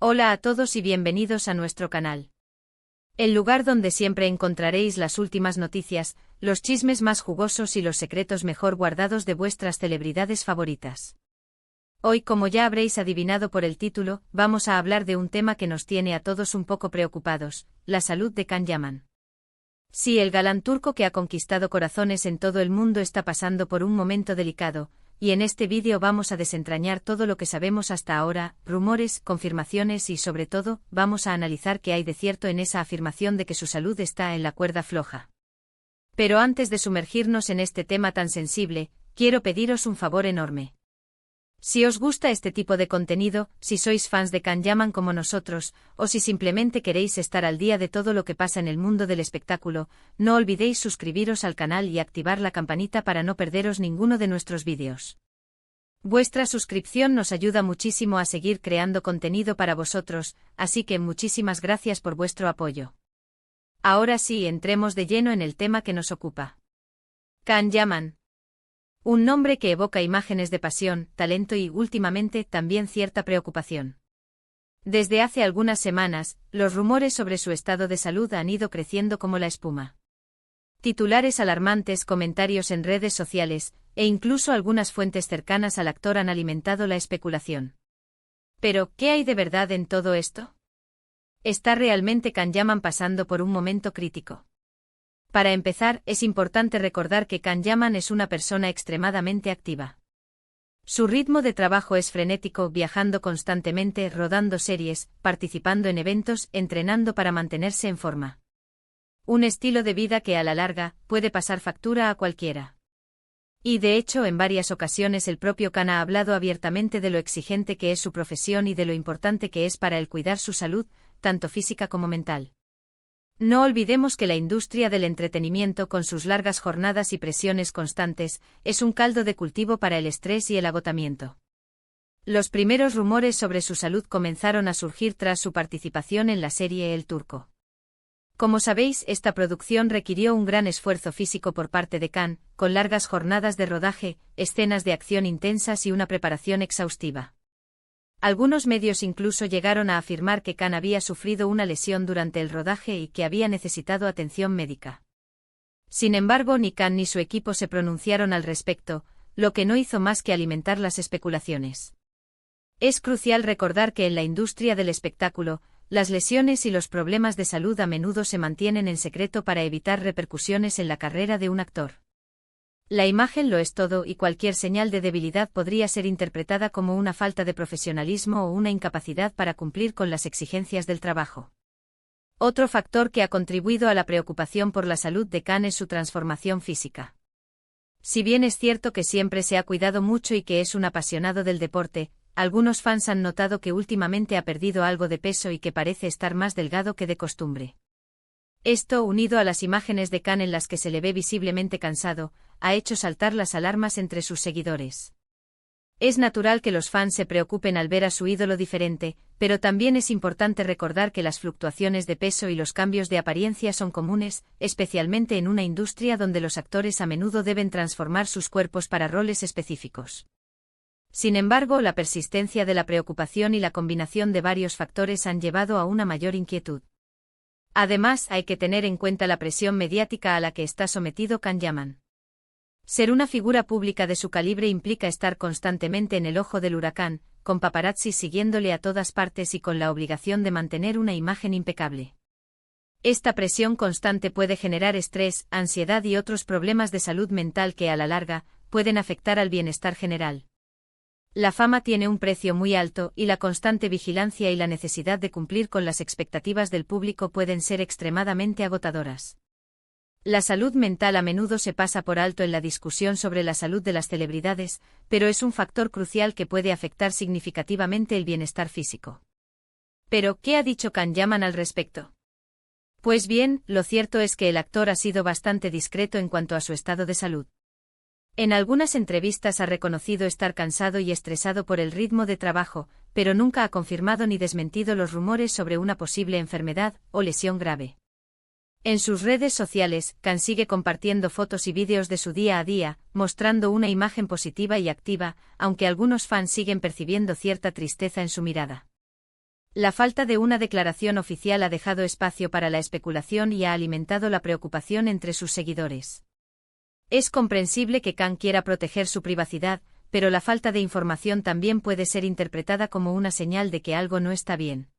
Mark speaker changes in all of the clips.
Speaker 1: Hola a todos y bienvenidos a nuestro canal. El lugar donde siempre encontraréis las últimas noticias, los chismes más jugosos y los secretos mejor guardados de vuestras celebridades favoritas. Hoy, como ya habréis adivinado por el título, vamos a hablar de un tema que nos tiene a todos un poco preocupados, la salud de Can Yaman. Sí, el galán turco que ha conquistado corazones en todo el mundo está pasando por un momento delicado, y en este vídeo vamos a desentrañar todo lo que sabemos hasta ahora, rumores, confirmaciones y sobre todo, vamos a analizar qué hay de cierto en esa afirmación de que su salud está en la cuerda floja. Pero antes de sumergirnos en este tema tan sensible, quiero pediros un favor enorme. Si os gusta este tipo de contenido, si sois fans de Can Yaman como nosotros, o si simplemente queréis estar al día de todo lo que pasa en el mundo del espectáculo, no olvidéis suscribiros al canal y activar la campanita para no perderos ninguno de nuestros vídeos. Vuestra suscripción nos ayuda muchísimo a seguir creando contenido para vosotros, así que muchísimas gracias por vuestro apoyo. Ahora sí, entremos de lleno en el tema que nos ocupa. Can Yaman. Un nombre que evoca imágenes de pasión, talento y, últimamente, también cierta preocupación. Desde hace algunas semanas, los rumores sobre su estado de salud han ido creciendo como la espuma. Titulares alarmantes, comentarios en redes sociales, e incluso algunas fuentes cercanas al actor han alimentado la especulación. Pero, ¿qué hay de verdad en todo esto? ¿Está realmente Can Yaman pasando por un momento crítico? Para empezar, es importante recordar que Can Yaman es una persona extremadamente activa. Su ritmo de trabajo es frenético, viajando constantemente, rodando series, participando en eventos, entrenando para mantenerse en forma. Un estilo de vida que a la larga puede pasar factura a cualquiera. Y de hecho, en varias ocasiones el propio Can ha hablado abiertamente de lo exigente que es su profesión y de lo importante que es para él cuidar su salud, tanto física como mental. No olvidemos que la industria del entretenimiento, con sus largas jornadas y presiones constantes, es un caldo de cultivo para el estrés y el agotamiento. Los primeros rumores sobre su salud comenzaron a surgir tras su participación en la serie El Turco. Como sabéis, esta producción requirió un gran esfuerzo físico por parte de Can, con largas jornadas de rodaje, escenas de acción intensas y una preparación exhaustiva. Algunos medios incluso llegaron a afirmar que Can había sufrido una lesión durante el rodaje y que había necesitado atención médica. Sin embargo, ni Can ni su equipo se pronunciaron al respecto, lo que no hizo más que alimentar las especulaciones. Es crucial recordar que en la industria del espectáculo, las lesiones y los problemas de salud a menudo se mantienen en secreto para evitar repercusiones en la carrera de un actor. La imagen lo es todo y cualquier señal de debilidad podría ser interpretada como una falta de profesionalismo o una incapacidad para cumplir con las exigencias del trabajo. Otro factor que ha contribuido a la preocupación por la salud de Can es su transformación física. Si bien es cierto que siempre se ha cuidado mucho y que es un apasionado del deporte, algunos fans han notado que últimamente ha perdido algo de peso y que parece estar más delgado que de costumbre. Esto, unido a las imágenes de Can en las que se le ve visiblemente cansado, ha hecho saltar las alarmas entre sus seguidores. Es natural que los fans se preocupen al ver a su ídolo diferente, pero también es importante recordar que las fluctuaciones de peso y los cambios de apariencia son comunes, especialmente en una industria donde los actores a menudo deben transformar sus cuerpos para roles específicos. Sin embargo, la persistencia de la preocupación y la combinación de varios factores han llevado a una mayor inquietud. Además, hay que tener en cuenta la presión mediática a la que está sometido Can Yaman. Ser una figura pública de su calibre implica estar constantemente en el ojo del huracán, con paparazzis siguiéndole a todas partes y con la obligación de mantener una imagen impecable. Esta presión constante puede generar estrés, ansiedad y otros problemas de salud mental que, a la larga, pueden afectar al bienestar general. La fama tiene un precio muy alto y la constante vigilancia y la necesidad de cumplir con las expectativas del público pueden ser extremadamente agotadoras. La salud mental a menudo se pasa por alto en la discusión sobre la salud de las celebridades, pero es un factor crucial que puede afectar significativamente el bienestar físico. Pero, ¿qué ha dicho Can Yaman al respecto? Pues bien, lo cierto es que el actor ha sido bastante discreto en cuanto a su estado de salud. En algunas entrevistas ha reconocido estar cansado y estresado por el ritmo de trabajo, pero nunca ha confirmado ni desmentido los rumores sobre una posible enfermedad o lesión grave. En sus redes sociales, Can sigue compartiendo fotos y vídeos de su día a día, mostrando una imagen positiva y activa, aunque algunos fans siguen percibiendo cierta tristeza en su mirada. La falta de una declaración oficial ha dejado espacio para la especulación y ha alimentado la preocupación entre sus seguidores. Es comprensible que Khan quiera proteger su privacidad, pero la falta de información también puede ser interpretada como una señal de que algo no está bien.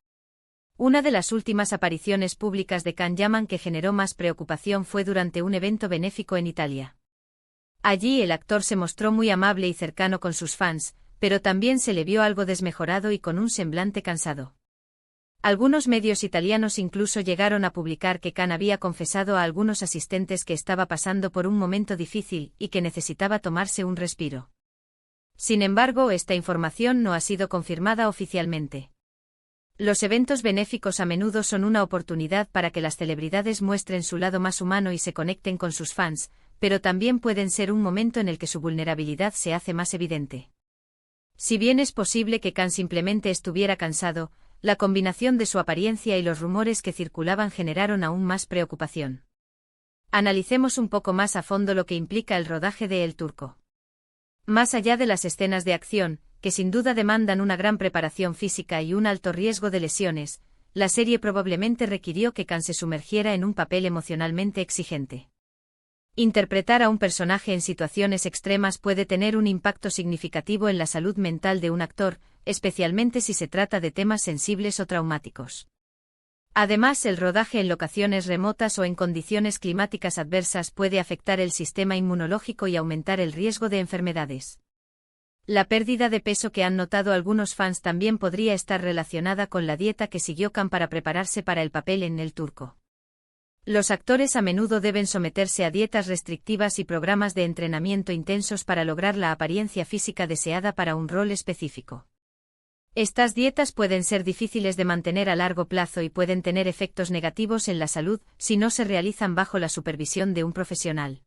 Speaker 1: Una de las últimas apariciones públicas de Can Yaman que generó más preocupación fue durante un evento benéfico en Italia. Allí el actor se mostró muy amable y cercano con sus fans, pero también se le vio algo desmejorado y con un semblante cansado. Algunos medios italianos incluso llegaron a publicar que Khan había confesado a algunos asistentes que estaba pasando por un momento difícil y que necesitaba tomarse un respiro. Sin embargo, esta información no ha sido confirmada oficialmente. Los eventos benéficos a menudo son una oportunidad para que las celebridades muestren su lado más humano y se conecten con sus fans, pero también pueden ser un momento en el que su vulnerabilidad se hace más evidente. Si bien es posible que Khan simplemente estuviera cansado, la combinación de su apariencia y los rumores que circulaban generaron aún más preocupación. Analicemos un poco más a fondo lo que implica el rodaje de El Turco. Más allá de las escenas de acción, que sin duda demandan una gran preparación física y un alto riesgo de lesiones, la serie probablemente requirió que Khan se sumergiera en un papel emocionalmente exigente. Interpretar a un personaje en situaciones extremas puede tener un impacto significativo en la salud mental de un actor, especialmente si se trata de temas sensibles o traumáticos. Además, el rodaje en locaciones remotas o en condiciones climáticas adversas puede afectar el sistema inmunológico y aumentar el riesgo de enfermedades. La pérdida de peso que han notado algunos fans también podría estar relacionada con la dieta que siguió Khan para prepararse para el papel en El Turco. Los actores a menudo deben someterse a dietas restrictivas y programas de entrenamiento intensos para lograr la apariencia física deseada para un rol específico. Estas dietas pueden ser difíciles de mantener a largo plazo y pueden tener efectos negativos en la salud si no se realizan bajo la supervisión de un profesional.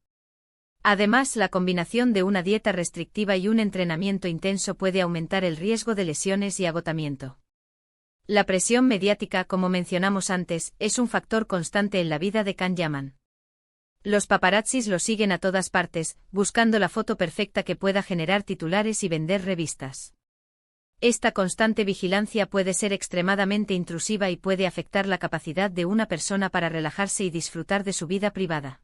Speaker 1: Además, la combinación de una dieta restrictiva y un entrenamiento intenso puede aumentar el riesgo de lesiones y agotamiento. La presión mediática, como mencionamos antes, es un factor constante en la vida de Can Yaman. Los paparazzis lo siguen a todas partes, buscando la foto perfecta que pueda generar titulares y vender revistas. Esta constante vigilancia puede ser extremadamente intrusiva y puede afectar la capacidad de una persona para relajarse y disfrutar de su vida privada.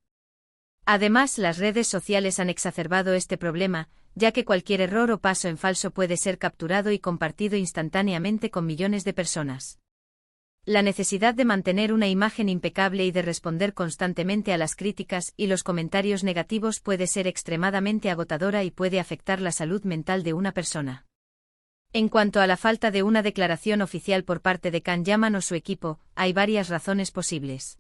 Speaker 1: Además, las redes sociales han exacerbado este problema, ya que cualquier error o paso en falso puede ser capturado y compartido instantáneamente con millones de personas. La necesidad de mantener una imagen impecable y de responder constantemente a las críticas y los comentarios negativos puede ser extremadamente agotadora y puede afectar la salud mental de una persona. En cuanto a la falta de una declaración oficial por parte de Can Yaman o su equipo, hay varias razones posibles.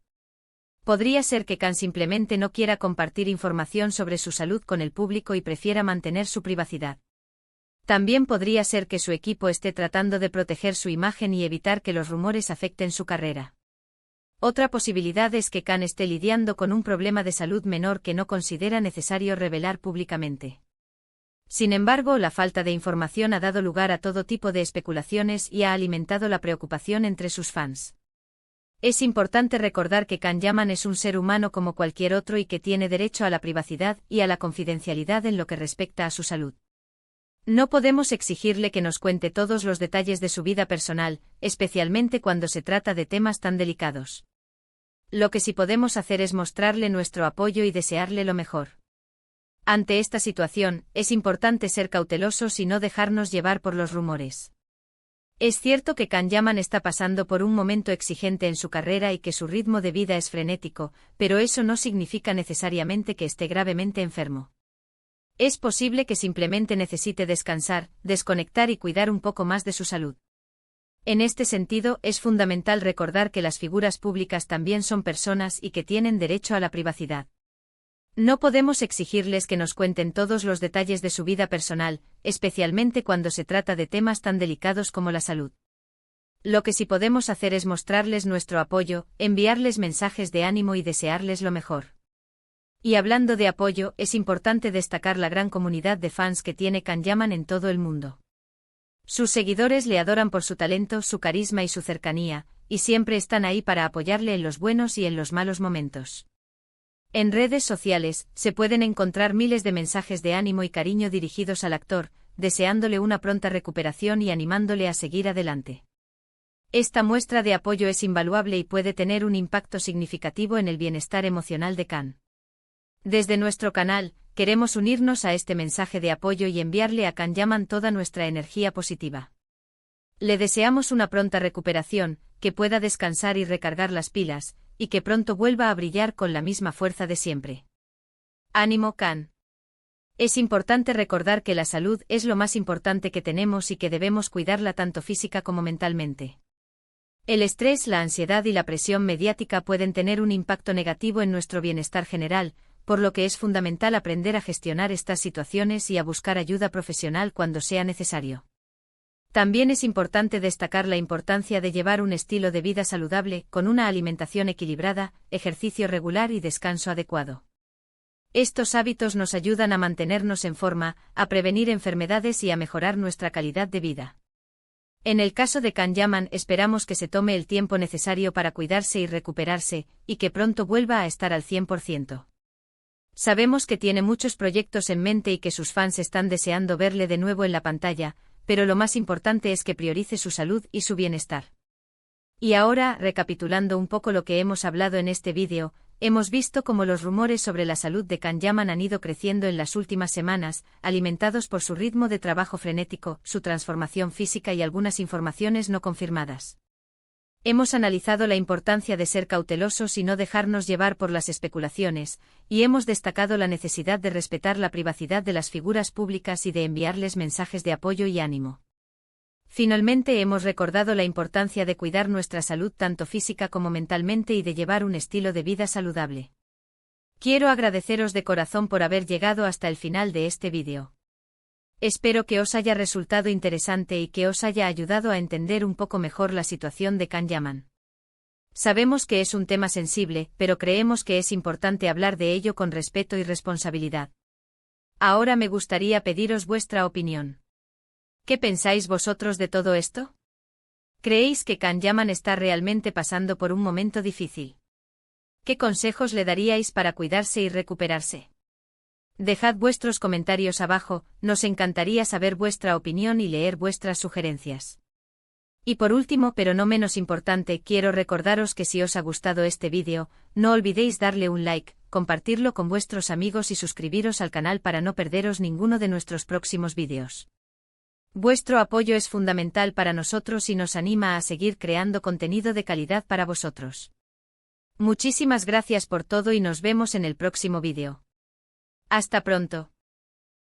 Speaker 1: Podría ser que Khan simplemente no quiera compartir información sobre su salud con el público y prefiera mantener su privacidad. También podría ser que su equipo esté tratando de proteger su imagen y evitar que los rumores afecten su carrera. Otra posibilidad es que Khan esté lidiando con un problema de salud menor que no considera necesario revelar públicamente. Sin embargo, la falta de información ha dado lugar a todo tipo de especulaciones y ha alimentado la preocupación entre sus fans. Es importante recordar que Can Yaman es un ser humano como cualquier otro y que tiene derecho a la privacidad y a la confidencialidad en lo que respecta a su salud. No podemos exigirle que nos cuente todos los detalles de su vida personal, especialmente cuando se trata de temas tan delicados. Lo que sí podemos hacer es mostrarle nuestro apoyo y desearle lo mejor. Ante esta situación, es importante ser cautelosos y no dejarnos llevar por los rumores. Es cierto que Can Yaman está pasando por un momento exigente en su carrera y que su ritmo de vida es frenético, pero eso no significa necesariamente que esté gravemente enfermo. Es posible que simplemente necesite descansar, desconectar y cuidar un poco más de su salud. En este sentido, es fundamental recordar que las figuras públicas también son personas y que tienen derecho a la privacidad. No podemos exigirles que nos cuenten todos los detalles de su vida personal, especialmente cuando se trata de temas tan delicados como la salud. Lo que sí podemos hacer es mostrarles nuestro apoyo, enviarles mensajes de ánimo y desearles lo mejor. Y hablando de apoyo, es importante destacar la gran comunidad de fans que tiene Can Yaman en todo el mundo. Sus seguidores le adoran por su talento, su carisma y su cercanía, y siempre están ahí para apoyarle en los buenos y en los malos momentos. En redes sociales, se pueden encontrar miles de mensajes de ánimo y cariño dirigidos al actor, deseándole una pronta recuperación y animándole a seguir adelante. Esta muestra de apoyo es invaluable y puede tener un impacto significativo en el bienestar emocional de Can. Desde nuestro canal, queremos unirnos a este mensaje de apoyo y enviarle a Can Yaman toda nuestra energía positiva. Le deseamos una pronta recuperación, que pueda descansar y recargar las pilas, y que pronto vuelva a brillar con la misma fuerza de siempre. ¡Ánimo, Can! Es importante recordar que la salud es lo más importante que tenemos y que debemos cuidarla tanto física como mentalmente. El estrés, la ansiedad y la presión mediática pueden tener un impacto negativo en nuestro bienestar general, por lo que es fundamental aprender a gestionar estas situaciones y a buscar ayuda profesional cuando sea necesario. También es importante destacar la importancia de llevar un estilo de vida saludable, con una alimentación equilibrada, ejercicio regular y descanso adecuado. Estos hábitos nos ayudan a mantenernos en forma, a prevenir enfermedades y a mejorar nuestra calidad de vida. En el caso de Can Yaman, esperamos que se tome el tiempo necesario para cuidarse y recuperarse, y que pronto vuelva a estar al 100%. Sabemos que tiene muchos proyectos en mente y que sus fans están deseando verle de nuevo en la pantalla, pero lo más importante es que priorice su salud y su bienestar. Y ahora, recapitulando un poco lo que hemos hablado en este vídeo, hemos visto cómo los rumores sobre la salud de Can Yaman han ido creciendo en las últimas semanas, alimentados por su ritmo de trabajo frenético, su transformación física y algunas informaciones no confirmadas. Hemos analizado la importancia de ser cautelosos y no dejarnos llevar por las especulaciones, y hemos destacado la necesidad de respetar la privacidad de las figuras públicas y de enviarles mensajes de apoyo y ánimo. Finalmente hemos recordado la importancia de cuidar nuestra salud tanto física como mentalmente y de llevar un estilo de vida saludable. Quiero agradeceros de corazón por haber llegado hasta el final de este vídeo. Espero que os haya resultado interesante y que os haya ayudado a entender un poco mejor la situación de Can Yaman. Sabemos que es un tema sensible, pero creemos que es importante hablar de ello con respeto y responsabilidad. Ahora me gustaría pediros vuestra opinión. ¿Qué pensáis vosotros de todo esto? ¿Creéis que Can Yaman está realmente pasando por un momento difícil? ¿Qué consejos le daríais para cuidarse y recuperarse? Dejad vuestros comentarios abajo, nos encantaría saber vuestra opinión y leer vuestras sugerencias. Y por último, pero no menos importante, quiero recordaros que si os ha gustado este vídeo, no olvidéis darle un like, compartirlo con vuestros amigos y suscribiros al canal para no perderos ninguno de nuestros próximos vídeos. Vuestro apoyo es fundamental para nosotros y nos anima a seguir creando contenido de calidad para vosotros. Muchísimas gracias por todo y nos vemos en el próximo vídeo. Hasta pronto.